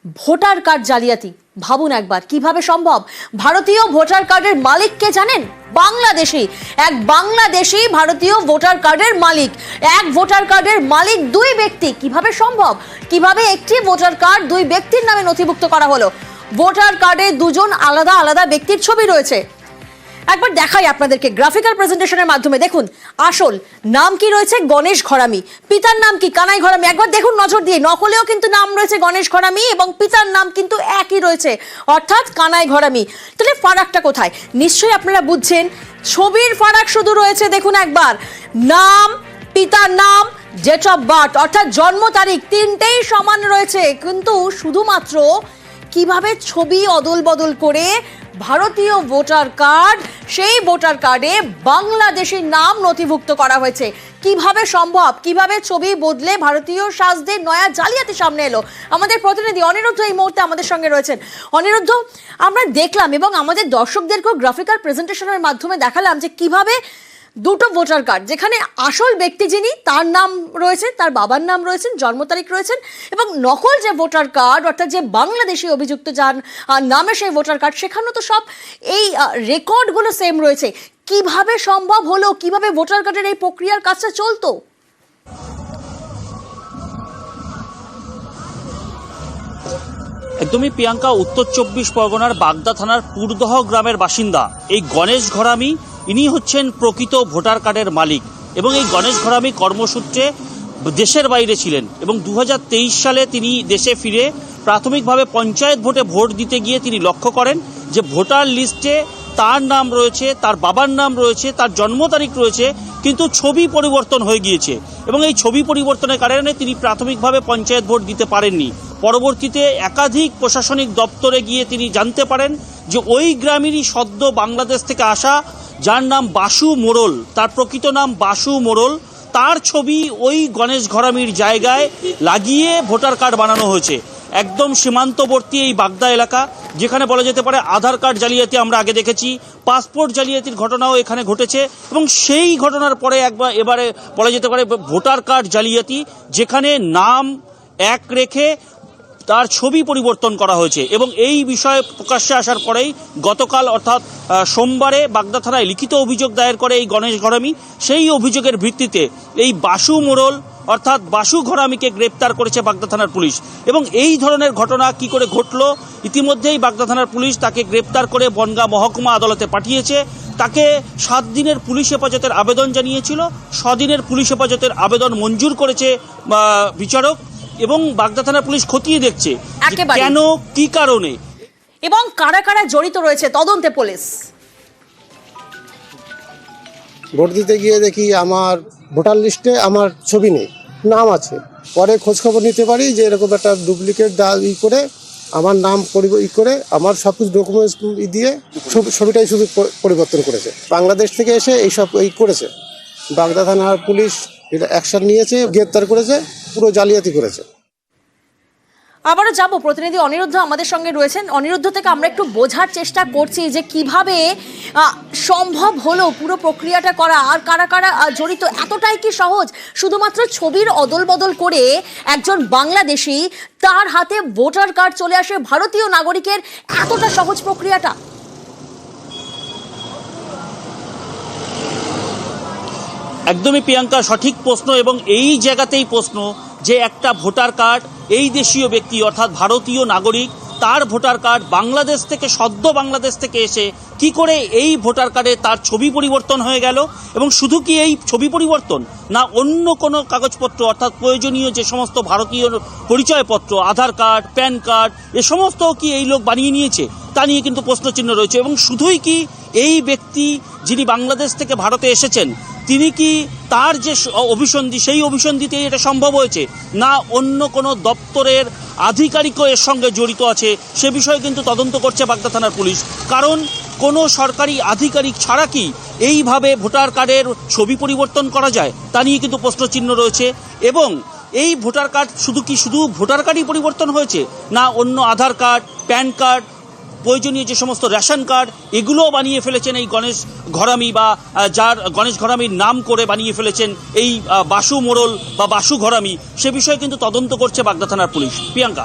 Voter card জালিয়াতি। ভাবুন একবার কিভাবে সম্ভব। ভারতীয় ভোটার কার্ডের মালিক কে জানেন? এক বাংলাদেশি ভারতীয় ভোটার কার্ডের মালিক। এক ভোটার কার্ডের মালিক দুই ব্যক্তি। কিভাবে সম্ভব? কিভাবে একটি ভোটার কার্ড দুই ব্যক্তির নামে নথিভুক্ত করা হলো? ভোটার কার্ডে দুজন আলাদা আলাদা ব্যক্তির ছবি রয়েছে। একবার দেখাই আপনাদেরকে গ্রাফিক্যাল প্রেজেন্টেশনের মাধ্যমে। দেখুন আসল নাম কি রয়েছে, গণেশ ঘরামি। পিতার নাম কি, কানাই ঘরামি। একবার দেখুন নজর দিয়ে, নকলেও কিন্তু নাম রয়েছে গণেশ ঘরামি এবং পিতার নাম কিন্তু একই রয়েছে, অর্থাৎ কানাই ঘরামি। তাহলে ফারাকটা কোথায়? নিশ্চয়ই আপনারা বুঝছেন, ছবির ফারাক শুধু রয়েছে। দেখুন একবার, নাম, পিতার নাম, ডেট অফ বার্থ অর্থাৎ জন্ম তারিখ তিনটেই সমান রয়েছে, কিন্তু শুধুমাত্র কিভাবে ছবি অদল বদল করে ভারতীয় ভোটার কার্ড, সেই ভোটার কার্ডে বাংলাদেশের নাম নথিভুক্ত করা হয়েছে। কিভাবে সম্ভব? কিভাবে ছবি বদলে ভারতীয় সাজদের নয়া জালিয়াতি সামনে এলো? আমাদের প্রতিনিধি অনিরুদ্ধ এই মুহূর্তে আমাদের সঙ্গে রয়েছেন। অনিরুদ্ধ, আমরা দেখলাম এবং আমাদের দর্শকদেরকেও গ্রাফিক্যাল প্রেজেন্টেশনের মাধ্যমে দেখালাম যে কিভাবে দুটো ভোটার কার্ড, যেখানে আসল ব্যক্তি যিনি তার নাম রয়েছে, তার বাবার নাম রয়েছেন, জন্ম তারিখ রয়েছেন, এবং নকল যে ভোটার কার্ড অর্থাৎ যে বাংলাদেশি অভিযুক্ত যার নামে সেই ভোটার কার্ড, সেখানেও তো সব এই রেকর্ডগুলো সেম রয়েছে। কিভাবে সম্ভব হলো? কিভাবে ভোটার কার্ডের এই প্রক্রিয়ার কাজটা চলতো? একদমই প্রিয়াঙ্কা, উত্তর 24 পরগনার বাগদা থানার পুরদহ গ্রামের বাসিন্দা এই গণেশ ঘরামি, ইনি হচ্ছেন প্রকৃত ভোটার কার্ডের মালিক। এবং এই গণেশ ঘরামি কর্মসূত্রে দেশের বাইরে ছিলেন এবং 2023 সালে তিনি দেশে ফিরে প্রাথমিকভাবে পঞ্চায়েত ভোটে ভোট দিতে গিয়ে তিনি লক্ষ্য করেন যে ভোটার লিস্টে তার নাম রয়েছে, তার বাবার নাম রয়েছে, তার জন্ম তারিখ রয়েছে, কিন্তু ছবি পরিবর্তন হয়ে গিয়েছে। এবং এই ছবি পরিবর্তনের কারণে তিনি প্রাথমিকভাবে পঞ্চায়েত ভোট দিতে পারেননি। পরবর্তীতে একাধিক প্রশাসনিক দপ্তরে গিয়ে তিনি জানতে পারেন যে ওই গ্রামেরই সদ্য বাংলাদেশ থেকে আসা, যার নাম বাসু মোড়ল, তার প্রকৃত নাম বাসু মোড়ল, তার ছবি ওই গণেশ ঘরামির জায়গায় লাগিয়ে ভোটার কার্ড বানানো হয়েছে। একদম সীমান্তবর্তী এই বাগদা এলাকা, যেখানে বলা যেতে পারে আধার কার্ড জালিয়াতি আমরা আগে দেখেছি, পাসপোর্ট জালিয়াতির ঘটনাও এখানে ঘটেছে, এবং সেই ঘটনার পরে এবারে বলা যেতে পারে ভোটার কার্ড জালিয়াতি, যেখানে নাম এক রেখে তার ছবি পরিবর্তন করা হয়েছে। এবং এই বিষয়ে প্রকাশ্যে আসার পরেই গতকাল অর্থাৎ সোমবারে বাগদা থানায় লিখিত অভিযোগ দায়ের করে এই গণেশ ঘরামি। সেই অভিযোগের ভিত্তিতে এই বাসু মোড়ল অর্থাৎ বাসু ঘরামিকে গ্রেপ্তার করেছে বাগদা থানার পুলিশ। এবং এই ধরনের ঘটনা কি করে ঘটল, ইতিমধ্যেই বাগদা থানার পুলিশ তাকে গ্রেপ্তার করে বনগাঁ মহকুমা আদালতে পাঠিয়েছে। তাকে 7 দিনের পুলিশ হেফাজতের আবেদন জানিয়েছিল, 6 দিনের পুলিশ হেফাজতের আবেদন মঞ্জুর করেছে বিচারক। এবং বাগদা থানার পুলিশ খতিয়ে দেখছে কেন, কি কারণে এবং কারা কারা জড়িত রয়েছে তদন্তে পুলিশ। ভোট দিতে গিয়ে দেখি আমার ভোটার লিস্টে আমার ছবি নেই, নাম আছে। পরে খোঁজখবর নিতে পারি যে এরকম একটা ডুপ্লিকেট করে আমার নাম করে আমার সব কিছু ডকুমেন্টস দিয়ে ছবিটাই শুধু পরিবর্তন করেছে। বাংলাদেশ থেকে এসে এইসব করেছে। বাগদা থানার পুলিশ এটা অ্যাকশন নিয়েছে, গ্রেপ্তার করেছে, পুরো জালিয়াতি করেছে। আবারও যাব, প্রতিনিধি অনিরুদ্ধ আমাদের সঙ্গে রয়েছেন। অনিরুদ্ধ থেকে আমরা একটু বোঝার চেষ্টা করছি যে কিভাবে সম্ভব হলো পুরো প্রক্রিয়াটা করা, আর কারা কারা জড়িত। এতটাই কি সহজ? শুধুমাত্র ছবির অদল বদল করে একজন বাংলাদেশি, তার হাতে ভোটার কার্ড চলে আসে ভারতীয় নাগরিকের, এতটা সহজ প্রক্রিয়াটা? একদমই প্রিয়াঙ্কা, সঠিক প্রশ্ন। এবং এই জায়গাতেই প্রশ্ন যে একটা ভোটার কার্ড, এই দেশীয় ব্যক্তি অর্থাৎ ভারতীয় নাগরিক, তার ভোটার কার্ড বাংলাদেশ থেকে সদ্য বাংলাদেশ থেকে এসে কি করে এই ভোটার কার্ডে তার ছবি পরিবর্তন হয়ে গেল? এবং শুধু কি এই ছবি পরিবর্তন, না অন্য কোনো কাগজপত্র অর্থাৎ প্রয়োজনীয় যে সমস্ত ভারতীয় পরিচয়পত্র, আধার কার্ড, প্যান কার্ড, এ সমস্ত কি এই লোক বানিয়ে নিয়েছে? তা নিয়ে কিন্তু প্রশ্নচিহ্ন রয়েছে। এবং শুধুই কি এই ব্যক্তি যিনি বাংলাদেশ থেকে ভারতে এসেছেন, তিনি কি তার যে অভিসন্ধি, সেই অভিসন্ধিতেই এটা সম্ভব হয়েছে, না অন্য কোনো দপ্তরের আধিকারিকও এর সঙ্গে জড়িত আছে? সে বিষয়ে কিন্তু তদন্ত করছে বাগদা থানার পুলিশ। কারণ কোনো সরকারি আধিকারিক ছাড়া কি এইভাবে ভোটার কার্ডের ছবি পরিবর্তন করা যায়, তা নিয়ে কিন্তু প্রশ্নচিহ্ন রয়েছে। এবং এই ভোটার কার্ড শুধু ভোটার কার্ডই পরিবর্তন হয়েছে, না অন্য আধার কার্ড, প্যান কার্ড, প্রয়োজনীয় যে সমস্ত রেশন কার্ড, এগুলোও বানিয়ে ফেলেছেন এই গণেশ ঘরামি, বা যার গণেশ ঘরামির নাম করে বানিয়ে ফেলেছেন এই বাসু মোড়ল বা বাসু ঘরামি। সে বিষয়ে কিন্তু তদন্ত করছে বাগদা থানার পুলিশ। প্রিয়াঙ্কা।